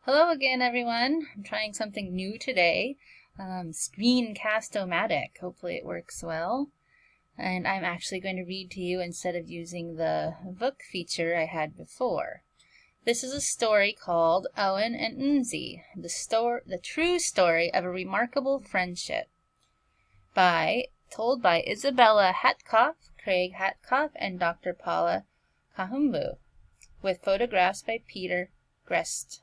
Hello again, everyone. I'm trying something new today, Screencast-O-Matic. Hopefully it works well. And I'm actually going to read to you instead of using the book feature I had before. This is a story called Owen and Mzee, the true story of a remarkable friendship, told by Isabella Hatkoff, Craig Hatkoff, and Dr. Paula Kahumbu, with photographs by Peter Grest.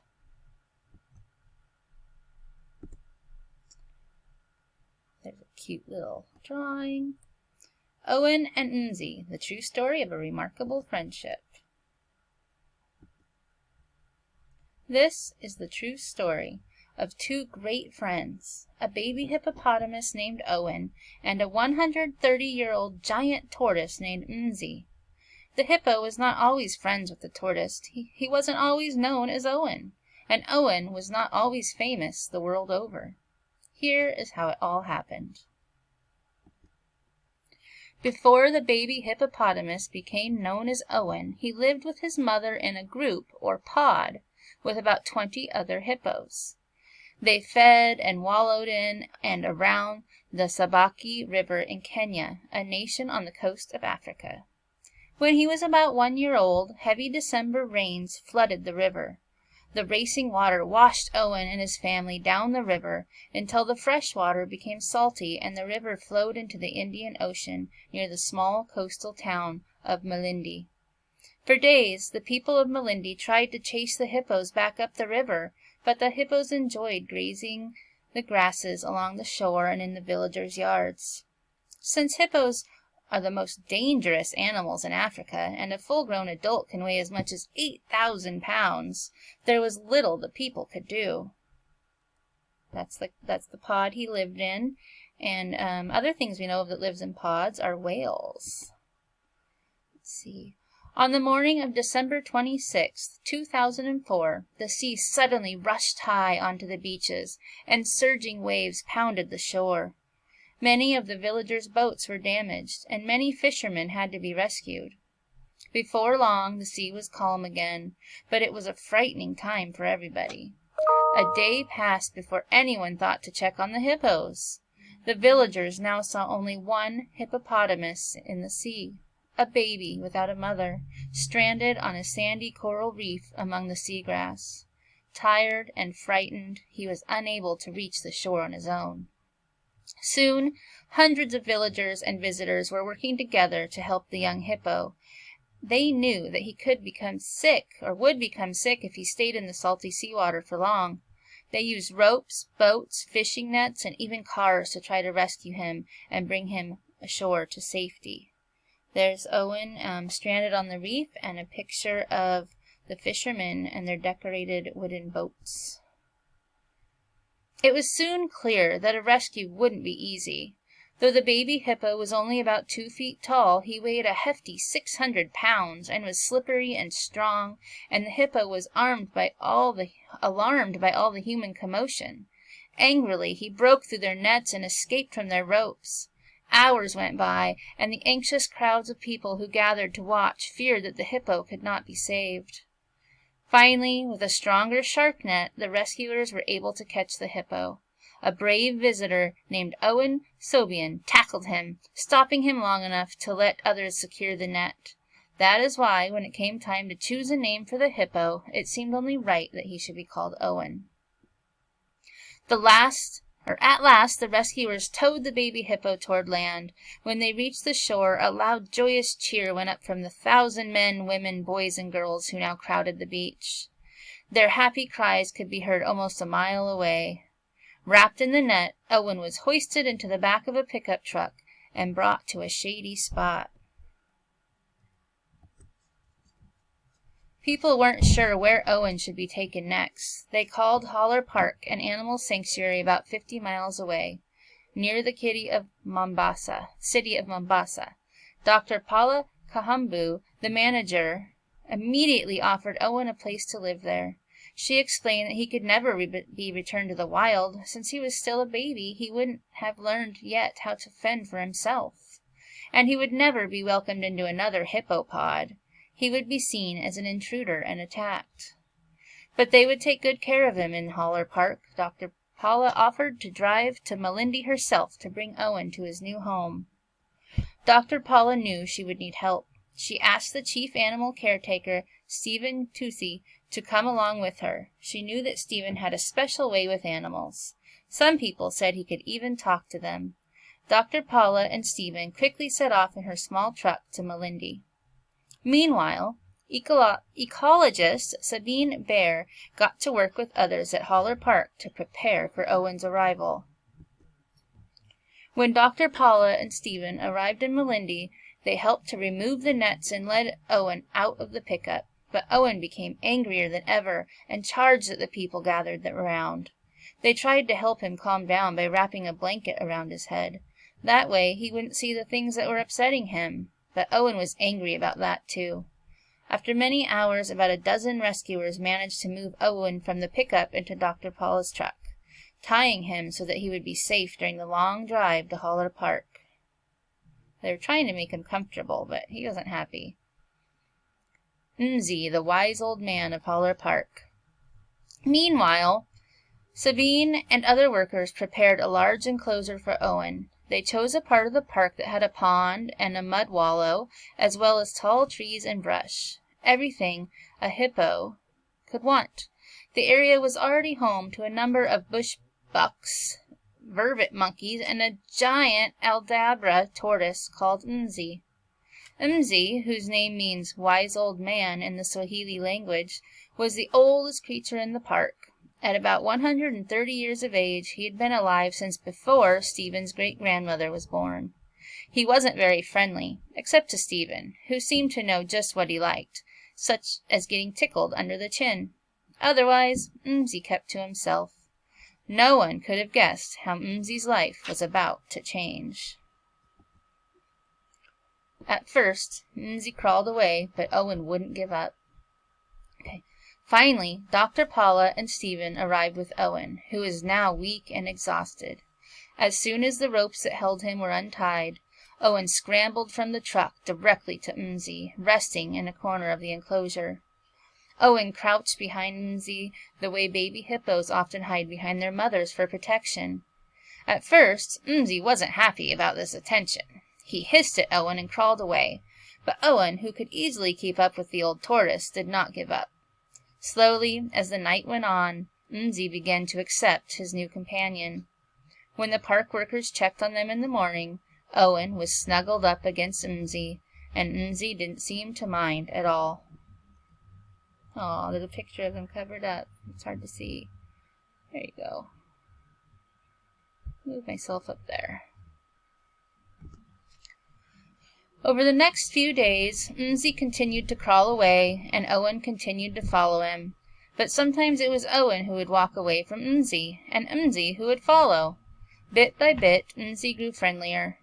There's a cute little drawing. Owen and Mzee, the true story of a remarkable friendship. This is the true story of two great friends, a baby hippopotamus named Owen and a 130-year-old giant tortoise named Mzee. The hippo was not always friends with the tortoise. He wasn't always known as Owen, and Owen was not always famous the world over. Here is how it all happened. Before the baby hippopotamus became known as Owen, he lived with his mother in a group, or pod, with about 20 other hippos. They fed and wallowed in and around the Sabaki River in Kenya, a nation on the coast of Africa. When he was about 1 year old, heavy December rains flooded the river. The racing water washed Owen and his family down the river until the fresh water became salty and the river flowed into the Indian Ocean near the small coastal town of Malindi. For days, the people of Malindi tried to chase the hippos back up the river, but the hippos enjoyed grazing the grasses along the shore and in the villagers' yards. Since hippos are the most dangerous animals in Africa, and a full-grown adult can weigh as much as 8,000 pounds. There was little the people could do. That's the pod he lived in, and other things we know of that lives in pods are whales. Let's see. On the morning of December 26, 2004, the sea suddenly rushed high onto the beaches, and surging waves pounded the shore. Many of the villagers' boats were damaged, and many fishermen had to be rescued. Before long, the sea was calm again, but it was a frightening time for everybody. A day passed before anyone thought to check on the hippos. The villagers now saw only one hippopotamus in the sea, a baby without a mother, stranded on a sandy coral reef among the seagrass. Tired and frightened, he was unable to reach the shore on his own. Soon, hundreds of villagers and visitors were working together to help the young hippo. They knew that he would become sick if he stayed in the salty seawater for long. They used ropes, boats, fishing nets, and even cars to try to rescue him and bring him ashore to safety. There's Owen stranded on the reef, and a picture of the fishermen and their decorated wooden boats. It was soon clear that a rescue wouldn't be easy. Though the baby hippo was only about 2 feet tall, he weighed a hefty 600 pounds and was slippery and strong, and the hippo was alarmed by all the human commotion. Angrily, he broke through their nets and escaped from their ropes. Hours went by, and the anxious crowds of people who gathered to watch feared that the hippo could not be saved. Finally, with a stronger shark net, the rescuers were able to catch the hippo. A brave visitor named Owen Mzee tackled him, stopping him long enough to let others secure the net. That is why, when it came time to choose a name for the hippo, it seemed only right that he should be called Owen. At last, the rescuers towed the baby hippo toward land. When they reached the shore, a loud, joyous cheer went up from the 1,000 men, women, boys, and girls who now crowded the beach. Their happy cries could be heard almost a mile away. Wrapped in the net, Owen was hoisted into the back of a pickup truck and brought to a shady spot. People weren't sure where Owen should be taken next. They called Haller Park, an animal sanctuary about 50 miles away, near the city of Mombasa. Dr. Paula Kahumbu, the manager, immediately offered Owen a place to live there. She explained that he could never be returned to the wild. Since he was still a baby, he wouldn't have learned yet how to fend for himself, and he would never be welcomed into another hippopod. He would be seen as an intruder and attacked. But they would take good care of him in Holler Park. Dr. Paula offered to drive to Melindy herself to bring Owen to his new home. Dr. Paula knew she would need help. She asked the chief animal caretaker, Stephen Toucey, to come along with her. She knew that Stephen had a special way with animals. Some people said he could even talk to them. Dr. Paula and Stephen quickly set off in her small truck to Melindy. Meanwhile, ecologist Sabine Baer got to work with others at Holler Park to prepare for Owen's arrival. When Dr. Paula and Stephen arrived in Melindy, they helped to remove the nets and led Owen out of the pickup. But Owen became angrier than ever and charged at the people gathered around. They tried to help him calm down by wrapping a blanket around his head. That way he wouldn't see the things that were upsetting him. But Owen was angry about that too. After many hours, about a dozen rescuers managed to move Owen from the pickup into Dr. Paula's truck, tying him so that he would be safe during the long drive to Holler Park. They were trying to make him comfortable, but he wasn't happy. Mzee, the wise old man of Holler Park. Meanwhile, Sabine and other workers prepared a large enclosure for Owen. They chose a part of the park that had a pond and a mud wallow, as well as tall trees and brush. Everything a hippo could want. The area was already home to a number of bush bucks, vervet monkeys, and a giant Aldabra tortoise called Mzee. Mzee, whose name means wise old man in the Swahili language, was the oldest creature in the park. At about 130 years of age, he had been alive since before Stephen's great-grandmother was born. He wasn't very friendly, except to Stephen, who seemed to know just what he liked, such as getting tickled under the chin. Otherwise, Mzee kept to himself. No one could have guessed how Mzee's life was about to change. At first, Mzee crawled away, but Owen wouldn't give up. Finally, Dr. Paula and Stephen arrived with Owen, who was now weak and exhausted. As soon as the ropes that held him were untied, Owen scrambled from the truck directly to Mzee, resting in a corner of the enclosure. Owen crouched behind Mzee the way baby hippos often hide behind their mothers for protection. At first, Mzee wasn't happy about this attention. He hissed at Owen and crawled away, but Owen, who could easily keep up with the old tortoise, did not give up. Slowly, as the night went on, Mzee began to accept his new companion. When the park workers checked on them in the morning, Owen was snuggled up against Mzee, and Mzee didn't seem to mind at all. Oh, there's a picture of him covered up. It's hard to see. There you go. Move myself up there. Over the next few days, Mzee continued to crawl away, and Owen continued to follow him. But sometimes it was Owen who would walk away from Mzee, and Mzee who would follow. Bit by bit, Mzee grew friendlier.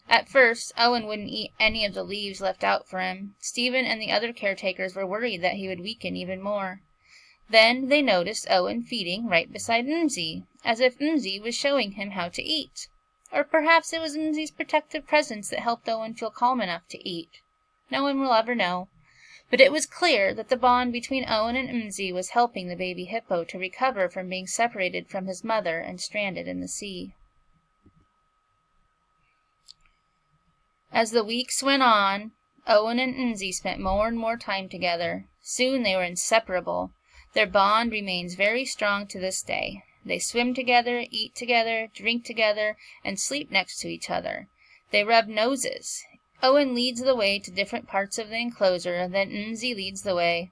At first, Owen wouldn't eat any of the leaves left out for him. Stephen and the other caretakers were worried that he would weaken even more. Then they noticed Owen feeding right beside Mzee, as if Mzee was showing him how to eat. Or perhaps it was Mzee's protective presence that helped Owen feel calm enough to eat. No one will ever know. But it was clear that the bond between Owen and Mzee was helping the baby hippo to recover from being separated from his mother and stranded in the sea. As the weeks went on, Owen and Mzee spent more and more time together. Soon they were inseparable. Their bond remains very strong to this day. They swim together, eat together, drink together, and sleep next to each other. They rub noses. Owen leads the way to different parts of the enclosure, then Mzee leads the way.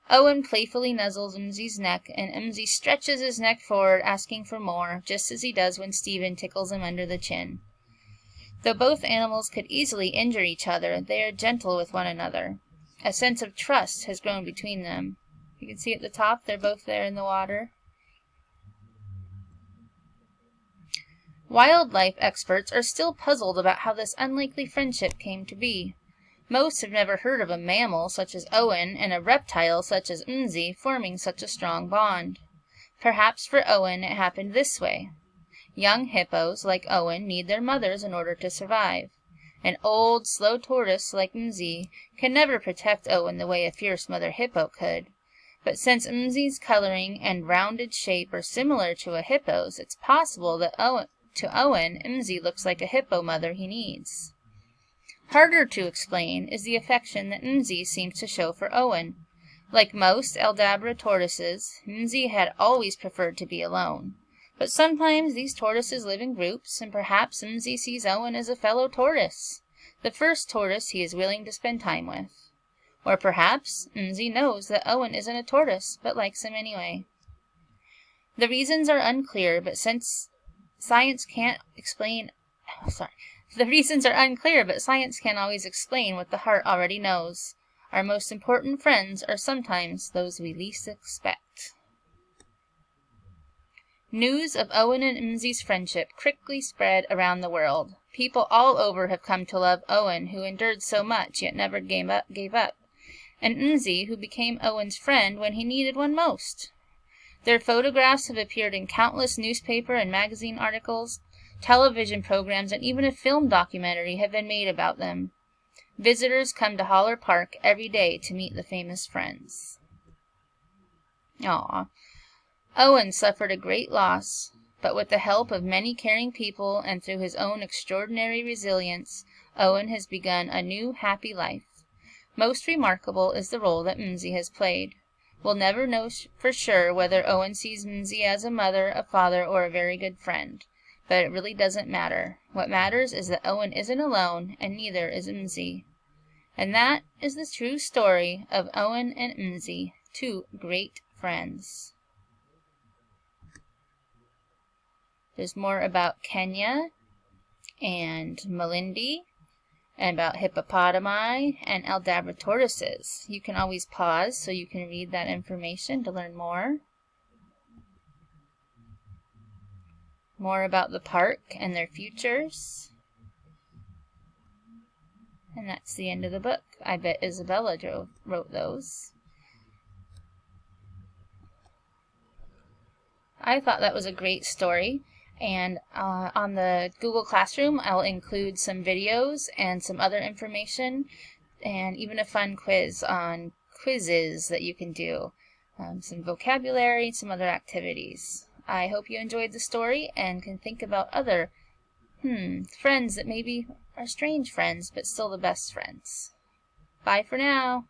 Owen playfully nuzzles Mzee's neck, and Mzee stretches his neck forward, asking for more, just as he does when Stephen tickles him under the chin. Though both animals could easily injure each other, they are gentle with one another. A sense of trust has grown between them. You can see at the top, they're both there in the water. Wildlife experts are still puzzled about how this unlikely friendship came to be. Most have never heard of a mammal such as Owen and a reptile such as Mzee forming such a strong bond. Perhaps for Owen it happened this way. Young hippos like Owen need their mothers in order to survive. An old, slow tortoise like Mzee can never protect Owen the way a fierce mother hippo could. But since Mzee's coloring and rounded shape are similar to a hippo's, it's possible that to Owen, Mzee looks like a hippo mother he needs. Harder to explain is the affection that Mzee seems to show for Owen. Like most Aldabra tortoises, Mzee had always preferred to be alone. But sometimes these tortoises live in groups, and perhaps Mzee sees Owen as a fellow tortoise, the first tortoise he is willing to spend time with. Or perhaps Mzee knows that Owen isn't a tortoise, but likes him anyway. The reasons are unclear, but science can't always explain what the heart already knows. Our most important friends are sometimes those we least expect. News of Owen and Mzee's friendship quickly spread around the world. People all over have come to love Owen, who endured so much yet never gave up, and Mzee, who became Owen's friend when he needed one most. Their photographs have appeared in countless newspaper and magazine articles. Television programs and even a film documentary have been made about them. Visitors come to Holler Park every day to meet the famous friends. Aww. Owen suffered a great loss, but with the help of many caring people and through his own extraordinary resilience, Owen has begun a new, happy life. Most remarkable is the role that Mzee has played. We'll never know for sure whether Owen sees Mzee as a mother, a father, or a very good friend. But it really doesn't matter. What matters is that Owen isn't alone, and neither is Mzee. And that is the true story of Owen and Mzee, two great friends. There's more about Kenya and Malindi, and about hippopotami and Aldabra tortoises. You can always pause so you can read that information to learn more. More about the park and their futures. And that's the end of the book. I bet Isabella wrote those. I thought that was a great story. And on the Google Classroom, I'll include some videos and some other information and even a fun quiz on quizzes that you can do. Some vocabulary, some other activities. I hope you enjoyed the story and can think about other friends that maybe are strange friends, but still the best friends. Bye for now.